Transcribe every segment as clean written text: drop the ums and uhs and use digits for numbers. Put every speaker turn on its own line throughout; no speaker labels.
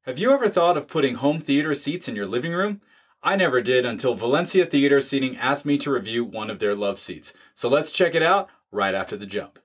Have you ever thought of putting home theater seats in your living room? I never did until Valencia Theater Seating asked me to review one of their love seats. So let's check it out right after the jump.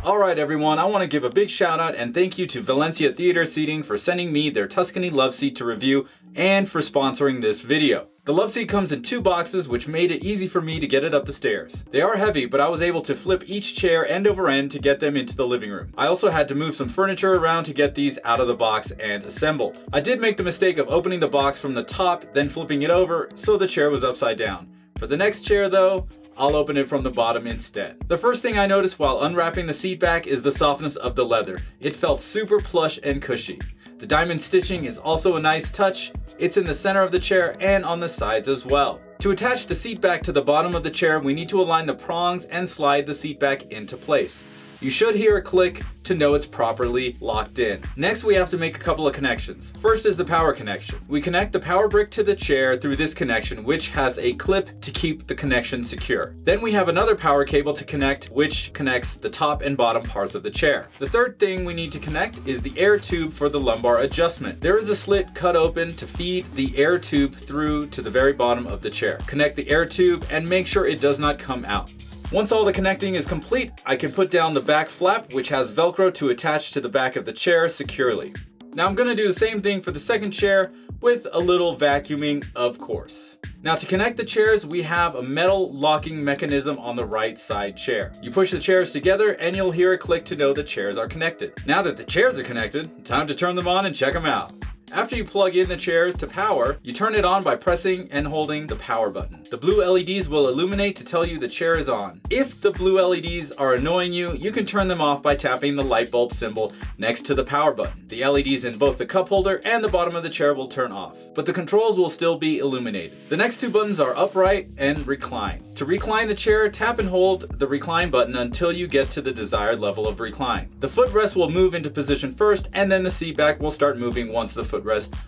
Alright everyone, I want to give a big shout out and thank you to Valencia Theater Seating for sending me their Tuscany Loveseat to review and for sponsoring this video. The Loveseat comes in 2 boxes, which made it easy for me to get it up the stairs. They are heavy, but I was able to flip each chair end over end to get them into the living room. I also had to move some furniture around to get these out of the box and assembled. I did make the mistake of opening the box from the top, then flipping it over, so the chair was upside down. For the next chair though, I'll open it from the bottom instead. The first thing I noticed while unwrapping the seat back is the softness of the leather. It felt super plush and cushy. The diamond stitching is also a nice touch. It's in the center of the chair and on the sides as well. To attach the seat back to the bottom of the chair, we need to align the prongs and slide the seat back into place. You should hear a click to know it's properly locked in. Next, we have to make a couple of connections. First is the power connection. We connect the power brick to the chair through this connection, which has a clip to keep the connection secure. Then we have another power cable to connect, which connects the top and bottom parts of the chair. The third thing we need to connect is the air tube for the lumbar adjustment. There is a slit cut open to feed the air tube through to the very bottom of the chair. Connect the air tube and make sure it does not come out. Once all the connecting is complete, I can put down the back flap, which has Velcro to attach to the back of the chair securely. Now I'm going to do the same thing for the second chair with a little vacuuming, of course. Now to connect the chairs, we have a metal locking mechanism on the right side chair. You push the chairs together and you'll hear a click to know the chairs are connected. Now that the chairs are connected, time to turn them on and check them out. After you plug in the chairs to power, you turn it on by pressing and holding the power button. The blue LEDs will illuminate to tell you the chair is on. If the blue LEDs are annoying you, you can turn them off by tapping the light bulb symbol next to the power button. The LEDs in both the cup holder and the bottom of the chair will turn off, but the controls will still be illuminated. The next 2 buttons are upright and recline. To recline the chair, tap and hold the recline button until you get to the desired level of recline. The footrest will move into position first, and then the seat back will start moving once the footrest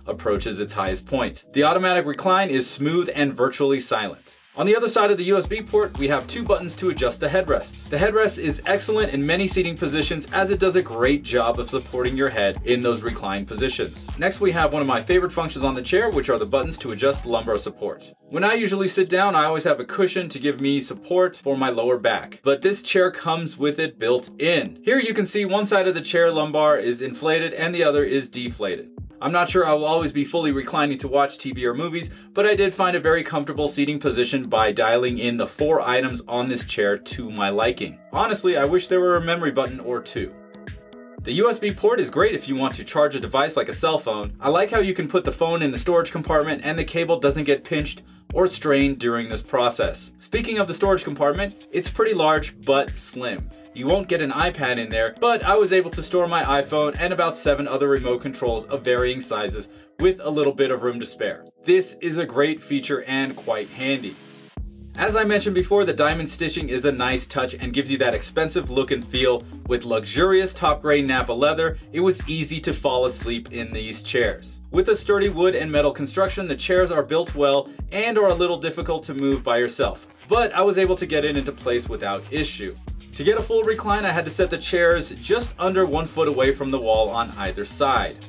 approaches its highest point. The automatic recline is smooth and virtually silent. On the other side of the USB port, we have 2 buttons to adjust the headrest. The headrest is excellent in many seating positions as it does a great job of supporting your head in those reclined positions. Next, we have one of my favorite functions on the chair, which are the buttons to adjust lumbar support. When I usually sit down, I always have a cushion to give me support for my lower back, but this chair comes with it built in. Here you can see one side of the chair lumbar is inflated and the other is deflated. I'm not sure I will always be fully reclining to watch TV or movies, but I did find a very comfortable seating position by dialing in the 4 items on this chair to my liking. Honestly, I wish there were a memory button or 2. The USB port is great if you want to charge a device like a cell phone. I like how you can put the phone in the storage compartment and the cable doesn't get pinched or strained during this process. Speaking of the storage compartment, it's pretty large but slim. You won't get an iPad in there, but I was able to store my iPhone and about 7 other remote controls of varying sizes with a little bit of room to spare. This is a great feature and quite handy. As I mentioned before, the diamond stitching is a nice touch and gives you that expensive look and feel. With luxurious top grade Napa leather, it was easy to fall asleep in these chairs. With a sturdy wood and metal construction, the chairs are built well and are a little difficult to move by yourself, but I was able to get it into place without issue. To get a full recline, I had to set the chairs just under 1 foot away from the wall on either side.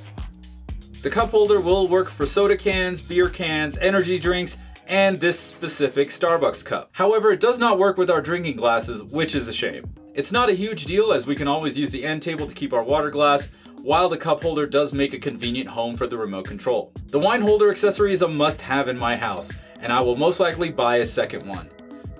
The cup holder will work for soda cans, beer cans, energy drinks, and this specific Starbucks cup. However, it does not work with our drinking glasses, which is a shame. It's not a huge deal as we can always use the end table to keep our water glass, while the cup holder does make a convenient home for the remote control. The wine holder accessory is a must-have in my house, and I will most likely buy a second one.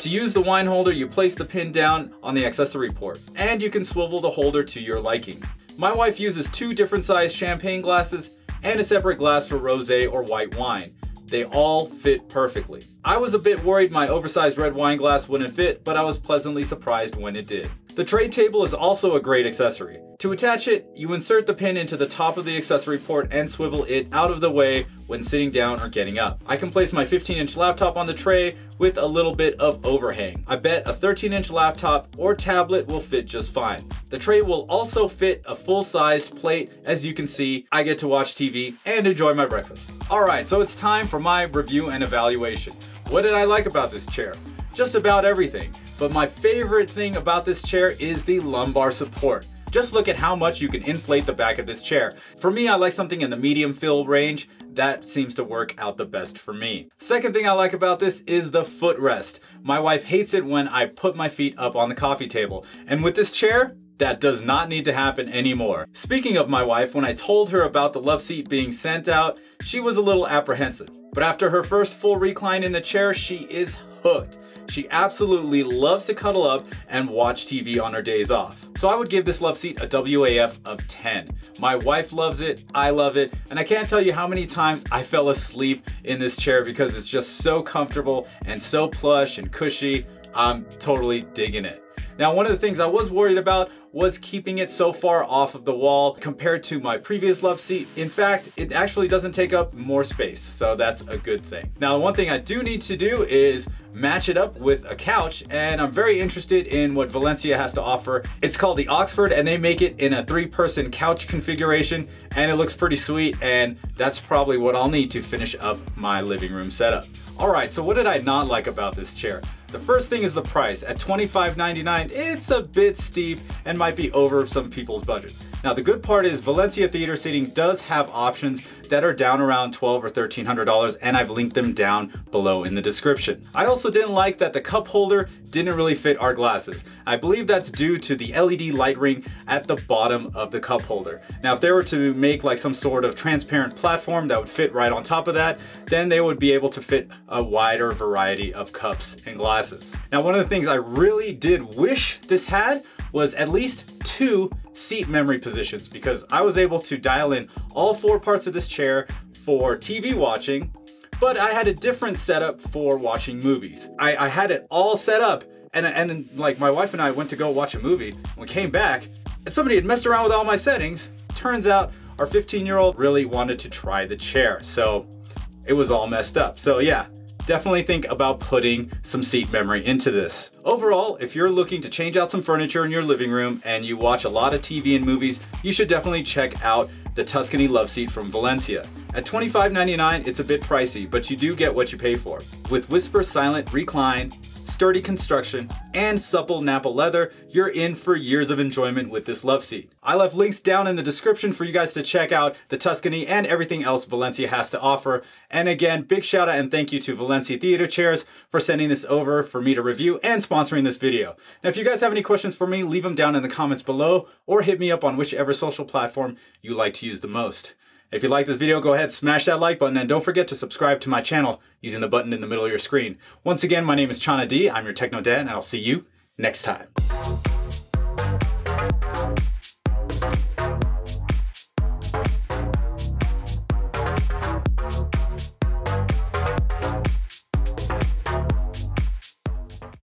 To use the wine holder, you place the pin down on the accessory port, and you can swivel the holder to your liking. My wife uses 2 different sized champagne glasses and a separate glass for rosé or white wine. They all fit perfectly. I was a bit worried my oversized red wine glass wouldn't fit, but I was pleasantly surprised when it did. The tray table is also a great accessory. To attach it, you insert the pin into the top of the accessory port and swivel it out of the way when sitting down or getting up. I can place my 15-inch laptop on the tray with a little bit of overhang. I bet a 13-inch laptop or tablet will fit just fine. The tray will also fit a full-sized plate. As you can see, I get to watch TV and enjoy my breakfast. Alright, so it's time for my review and evaluation. What did I like about this chair? just about everything. But my favorite thing about this chair is the lumbar support. Just look at how much you can inflate the back of this chair. For me, I like something in the medium fill range. That seems to work out the best for me. Second thing I like about this is the footrest. My wife hates it when I put my feet up on the coffee table. And with this chair, that does not need to happen anymore. Speaking of my wife, when I told her about the Loveseat being sent out, she was a little apprehensive. But after her first full recline in the chair, she is hooked. She absolutely loves to cuddle up and watch TV on her days off. So I would give this Loveseat a WAF of 10. My wife loves it, I love it, and I can't tell you how many times I fell asleep in this chair because it's just so comfortable and so plush and cushy. I'm totally digging it. Now, one of the things I was worried about was keeping it so far off of the wall compared to my previous Loveseat. In fact, it actually doesn't take up more space, so that's a good thing. Now, the one thing I do need to do is match it up with a couch, and I'm very interested in what Valencia has to offer. It's called the Oxford, and they make it in a 3-person couch configuration, and it looks pretty sweet, and that's probably what I'll need to finish up my living room setup. All right, so what did I not like about this chair? The first thing is the price. At $25.99, it's a bit steep and might be over some people's budgets. Now, the good part is Valencia Theater Seating does have options that are down around $1,200 or $1,300, and I've linked them down below in the description. I also didn't like that the cup holder didn't really fit our glasses. I believe that's due to the LED light ring at the bottom of the cup holder. Now, if they were to make like some sort of transparent platform that would fit right on top of that, then they would be able to fit a wider variety of cups and glasses. Now, one of the things I really did wish this had was at least 2 seat memory positions, because I was able to dial in all 4 parts of this chair for TV watching, but I had a different setup for watching movies. I had it all set up, and like my wife and I went to go watch a movie. We came back and somebody had messed around with all my settings. Turns out our 15-year-old really wanted to try the chair, so it was all messed up. So yeah, definitely think about putting some seat memory into this. Overall, if you're looking to change out some furniture in your living room and you watch a lot of TV and movies, you should definitely check out the Tuscany Loveseat from Valencia. At $25.99, it's a bit pricey, but you do get what you pay for. With whisper silent recline, sturdy construction, and supple Nappa leather, you're in for years of enjoyment with this Loveseat. I left links down in the description for you guys to check out the Tuscany and everything else Valencia has to offer. And again, big shout out and thank you to Valencia Theater Chairs for sending this over for me to review and sponsoring this video. Now, if you guys have any questions for me, leave them down in the comments below or hit me up on whichever social platform you like to use the most. If you like this video, go ahead, smash that like button, and don't forget to subscribe to my channel using the button in the middle of your screen. Once again, my name is Chana D. I'm your Techno Dad, and I'll see you next time.